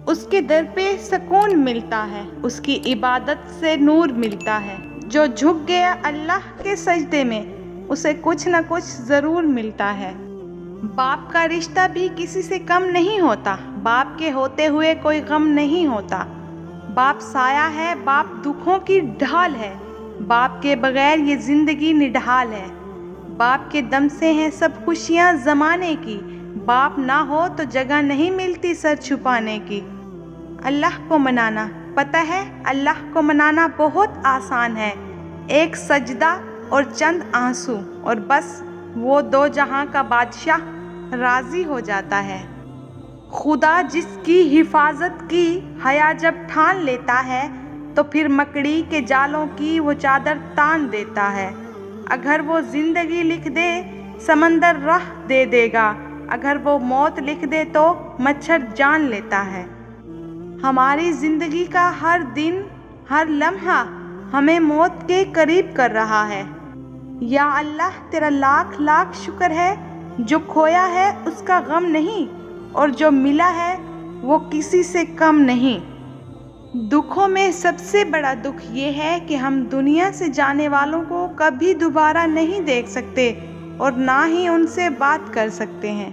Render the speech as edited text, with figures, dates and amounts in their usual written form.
اس کے در پہ سکون ملتا ہے، اس کی عبادت سے نور ملتا ہے۔ جو جھک گیا اللہ کے سجدے میں اسے کچھ نہ کچھ ضرور ملتا ہے۔ باپ کا رشتہ بھی کسی سے کم نہیں ہوتا، باپ کے ہوتے ہوئے کوئی غم نہیں ہوتا۔ باپ سایہ ہے، باپ دکھوں کی ڈھال ہے، باپ کے بغیر یہ زندگی نڈھال ہے۔ باپ کے دم سے ہیں سب خوشیاں زمانے کی، باپ نہ ہو تو جگہ نہیں ملتی سر چھپانے کی۔ اللہ کو منانا پتہ ہے، اللہ کو منانا بہت آسان ہے۔ ایک سجدہ اور چند آنسو اور بس وہ دو جہاں کا بادشاہ راضی ہو جاتا ہے۔ خدا جس کی حفاظت کی حیا جب ٹھان لیتا ہے تو پھر مکڑی کے جالوں کی وہ چادر تان دیتا ہے۔ اگر وہ زندگی لکھ دے سمندر راہ دے دے گا، اگر وہ موت لکھ دے تو مچھر جان لیتا ہے۔ ہماری زندگی کا ہر دن، ہر لمحہ ہمیں موت کے قریب کر رہا ہے۔ یا اللہ تیرا لاکھ لاکھ شکر ہے، جو کھویا ہے اس کا غم نہیں اور جو ملا ہے وہ کسی سے کم نہیں۔ دکھوں میں سب سے بڑا دکھ یہ ہے کہ ہم دنیا سے جانے والوں کو کبھی دوبارہ نہیں دیکھ سکتے اور نہ ہی ان سے بات کر سکتے ہیں۔